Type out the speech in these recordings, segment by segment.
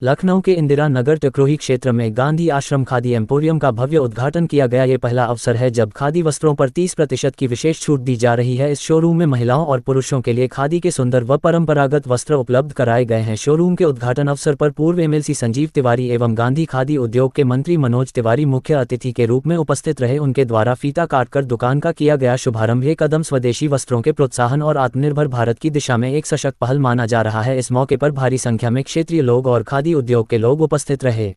लखनऊ के इंदिरा नगर टकरोही क्षेत्र में गांधी आश्रम खादी एम्पोरियम का भव्य उद्घाटन किया गया। ये पहला अवसर है जब खादी वस्त्रों पर 30% की विशेष छूट दी जा रही है। इस शोरूम में महिलाओं और पुरुषों के लिए खादी के सुंदर व परंपरागत वस्त्र उपलब्ध कराए गए हैं। शोरूम के उद्घाटन अवसर पर पूर्व एमएलसी संजीव तिवारी एवं गांधी खादी उद्योग के मंत्री मनोज तिवारी मुख्य अतिथि के रूप में उपस्थित रहे। उनके द्वारा फीता काटकर दुकान का किया गया शुभारंभ ये कदम स्वदेशी वस्त्रों के प्रोत्साहन और आत्मनिर्भर भारत की दिशा में एक सशक्त पहल माना जा रहा है। इस मौके पर भारी संख्या में क्षेत्रीय लोग और खादी उद्योग के लोग उपस्थित रहे।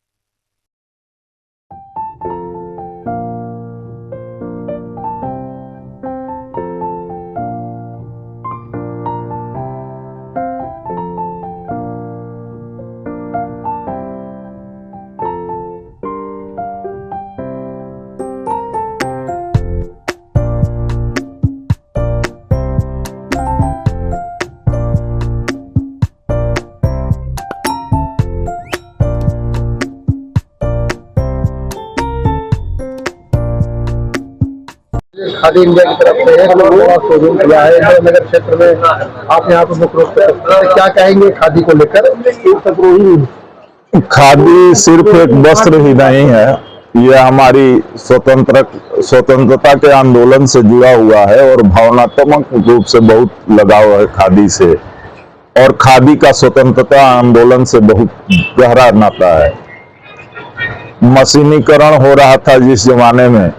खादी इंडिया की तरफ से एक बड़ा शोरूम खुला है इंदिरा नगर क्षेत्र में। आप यहाँ पर मुख्य रूप से क्या कहेंगे खादी को लेकर? खादी सिर्फ एक वस्त्र ही नहीं है, यह हमारी स्वतंत्रता के आंदोलन से जुड़ा हुआ है और भावनात्मक रूप से बहुत लगाव है खादी से। और खादी का स्वतंत्रता आंदोलन से बहुत गहरा नाता है। मशीनीकरण हो रहा था जिस जमाने में,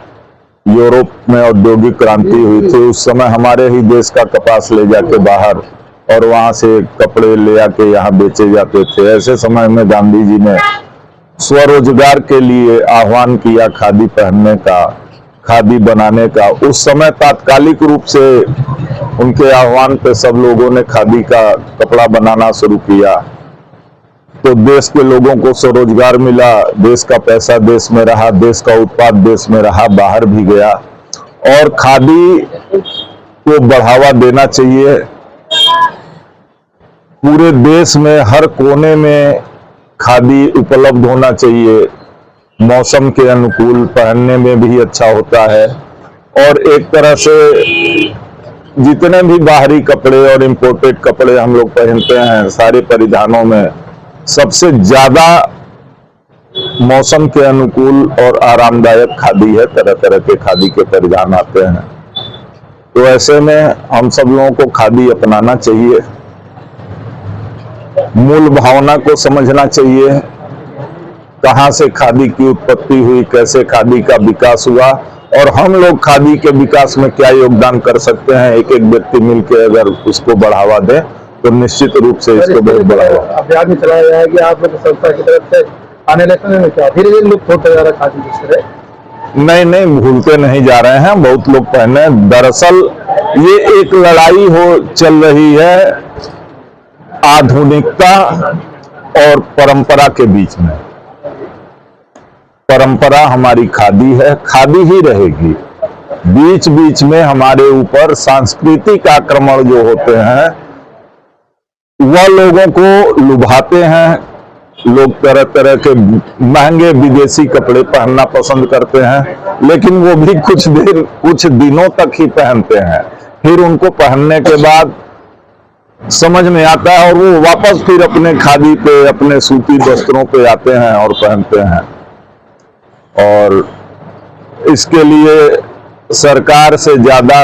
यूरोप में औद्योगिक क्रांति हुई थी, उस समय हमारे ही देश का कपास ले जाके बाहर और वहां से कपड़े ले आके यहाँ बेचे जाते थे। ऐसे समय में गांधी जी ने स्वरोजगार के लिए आह्वान किया खादी पहनने का, खादी बनाने का। उस समय तात्कालिक रूप से उनके आह्वान पे सब लोगों ने खादी का कपड़ा बनाना शुरू किया, तो देश के लोगों को स्वरोजगार मिला, देश का पैसा देश में रहा, देश का उत्पाद देश में रहा, बाहर भी गया। और खादी को बढ़ावा देना चाहिए। पूरे देश में हर कोने में खादी उपलब्ध होना चाहिए। मौसम के अनुकूल पहनने में भी अच्छा होता है। और एक तरह से जितने भी बाहरी कपड़े और इंपोर्टेड कपड़े हम लोग पहनते हैं, सारे परिधानों में सबसे ज्यादा मौसम के अनुकूल और आरामदायक खादी है। तरह तरह के खादी के परिधान आते हैं, तो ऐसे में हम सब लोगों को खादी अपनाना चाहिए। मूल भावना को समझना चाहिए, कहां से खादी की उत्पत्ति हुई, कैसे खादी का विकास हुआ और हम लोग खादी के विकास में क्या योगदान कर सकते हैं। एक एक व्यक्ति मिलकर अगर उसको बढ़ावा दे तो निश्चित रूप से इसको बहुत बढ़ावा अभियान में चलाया गया है कि आप लोग संस्था की तरफ से आने वाले में क्या धीरे धीरे लुप्त होता जा रहा है खादी किस तरह? नहीं, भूलते नहीं जा रहे हैं, बहुत लोग पहने। दरअसल ये एक लड़ाई चल रही है आधुनिकता और परंपरा के बीच में। परंपरा हमारी खादी है, खादी ही रहेगी। बीच बीच में हमारे ऊपर सांस्कृतिक आक्रमण जो होते हैं वह लोगों को लुभाते हैं। लोग तरह तरह के महंगे विदेशी कपड़े पहनना पसंद करते हैं, लेकिन वो भी कुछ दिनों तक ही पहनते हैं। फिर उनको पहनने के बाद समझ में आता है और वो वापस फिर अपने खादी पे, अपने सूती वस्त्रों पे आते हैं और पहनते हैं। और इसके लिए सरकार से ज्यादा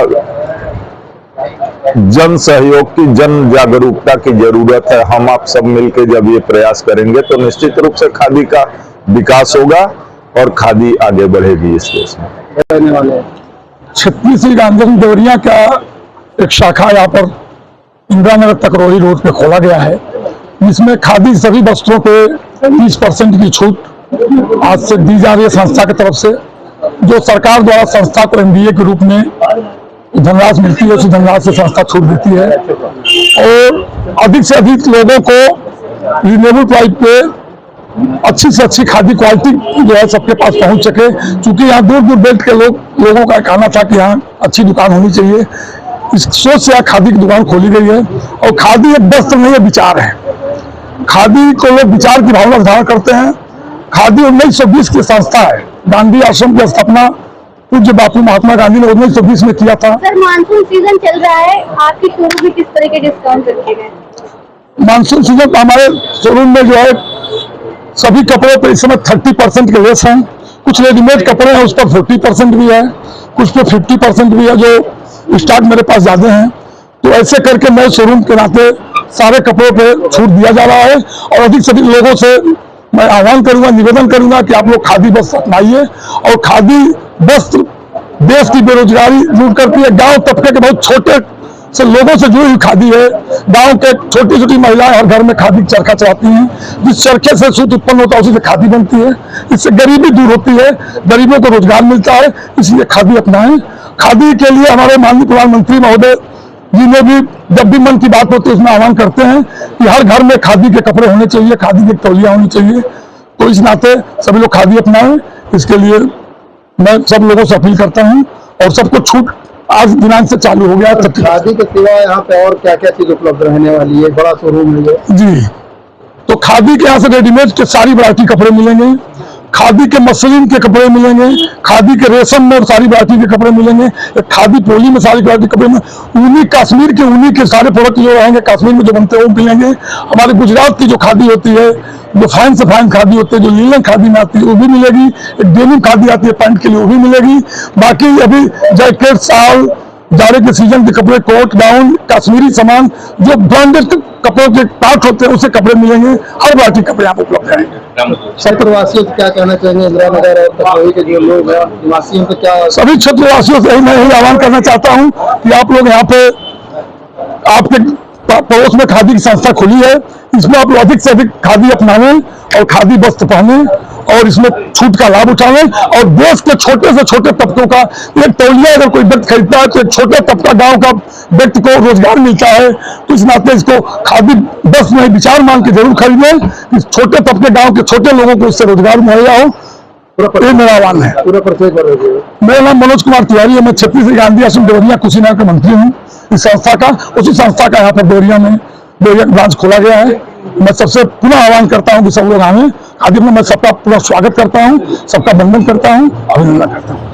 जन सहयोग की, जन जागरूकता की जरूरत है। हम आप सब मिलकर जब ये प्रयास करेंगे तो निश्चित रूप से खादी का विकास होगा और खादी आगे बढ़ेगी इस देश में। छत्तीसगढ़ गांधी देवरिया का एक शाखा यहाँ पर इंदिरा नगर टकरोही रोड पे खोला गया है, जिसमें खादी सभी वस्त्रों पे 30% की छूट आज से दी जा रही है संस्था की तरफ से। जो सरकार द्वारा संस्था को MBA के रूप में धनराशि मिलती है, उसी धनराशि से संस्था छूट देती है और अधिक से अधिक लोगों को रिजनेबल प्राइस पे अच्छी से अच्छी खादी क्वालिटी जो है सबके पास पहुंच सके। क्योंकि यहाँ दूर दूर बेल्ट के लोगों का कहना था कि यहाँ अच्छी दुकान होनी चाहिए। इस सोच से यहाँ खादी की दुकान खोली गई है। और खादी एक वस्त्र नहीं है, विचार है। खादी को लोग विचार की भावना धारण करते हैं। खादी 1920 की संस्था है। गांधी आश्रम की स्थापना पूज्य बापू महात्मा गांधी ने 1920 में किया था। सर, मानसून सीजन चल रहा है, आपके शोरूम में किस तरह के डिस्काउंट रखे गए? मानसून सीजन हमारे शोरूम में जो है सभी कपड़ों पे इस समय 30% के लेस हैं। कुछ रेडीमेड कपड़े हैं उस पर 40% भी है, कुछ पे 50% भी है, जो स्टॉक मेरे पास ज्यादा हैं। तो ऐसे करके मैं शोरूम के नाते सारे कपड़ों पे छूट दिया जा रहा है और अधिक से अधिक लोगों से मैं आह्वान करूंगा, निवेदन करूंगा कि आप लोग खादी वस्त्र अपनाइए। और खादी वस्त्र देश की बेरोजगारी दूर करती है। गांव तबके के बहुत छोटे से लोगों से जुड़ी हुई खादी है। गांव के छोटी छोटी महिलाएं हर घर में खादी का चरखा चलाती हैं। जिस चरखे से सूत उत्पन्न होता है उसी से खादी बनती है। इससे गरीबी दूर होती है, गरीबों को रोजगार मिलता है, इसलिए खादी अपनाएं। खादी के लिए हमारे माननीय प्रधानमंत्री महोदय जी ने भी जब भी मन की बात होती है उसमें आह्वान करते हैं कि हर घर में खादी के कपड़े होने चाहिए, खादी की तौलियां होनी चाहिए। तो इस नाते सभी लोग खादी अपनाएं। इसके लिए मैं सब लोगों से अपील करता हूं और सबको छूट आज दिनांक से चालू हो गया। खादी के सिवा यहाँ पे और क्या क्या चीज उपलब्ध रहने वाली है? बड़ा शोरूम है ये। जी, तो खादी के यहाँ से रेडीमेड के सारी वैरायटी कपड़े मिलेंगे, खादी के मसलिन के कपड़े मिलेंगे, खादी के रेशम में सारी वैरायटी के कपड़े मिलेंगे, खादी पोली में सारी वैरायटी के कपड़े में, ऊनी कश्मीर के ऊनी के सारे प्रोडक्ट जो रहेंगे कश्मीर में जो बनते हैं वो मिलेंगे। हमारे गुजरात की जो खादी होती है, जो फाइन से फाइन खादी होती है, जो लीलन खादी में आती है वो भी मिलेगी। एक डेनिम खादी आती है पैंट के लिए, वो भी मिलेगी। बाकी अभी जैकेट, शाल, जाड़े के सीजन के कपड़े, कोट, गाउन, कश्मीरी सामान, जो ब्रांडेड कपड़ों के पार्ट होते हैं उसे कपड़े मिलेंगे। हर वैरायटी कपड़े यहाँ पे उपलब्ध रहेंगे। क्षेत्रवासियों से क्या कहना चाहेंगे? इंदिरा नगर और तकरोही के जो लोग हैं निवासियों से क्या? सभी क्षेत्रवासियों से मैं यही आह्वान करना चाहता हूँ कि आप लोग यहाँ पे आपके पड़ोस में खादी की संस्था खुली है, इसमें आप अधिक से अधिक खादी अपनावें और खादी वस्त्र पहने और इसमें छूट का लाभ उठावें। और देश के छोटे से छोटे तबकों का एक तौलिया अगर कोई व्यक्ति खरीदता है तो एक छोटे तबका गांव का व्यक्ति को रोजगार मिलता है। तो इस नाते इसको खादी वस्त्र में विचार मान के जरूर खरीदें कि छोटे तबके गाँव के छोटे लोगों को इससे रोजगार मुहैया हो। ये मेरा आह्वान है। पूरा परिचय कर रहे हैं। मेरा नाम मनोज कुमार तिवारी है। मैं छत्तीसगढ़ गांधी आश्रम देवरिया कुशीनगर का मंत्री हूँ। इस संस्था का, उसी संस्था का यहाँ पर देवरिया ब्रांच खोला गया है। मैं सबसे पुनः आह्वान करता हूँ कि सब लोग आए। खादी में मैं सबका पूरा स्वागत करता हूँ, सबका वंदन करता हूँ, अभिनंदन करता हूँ।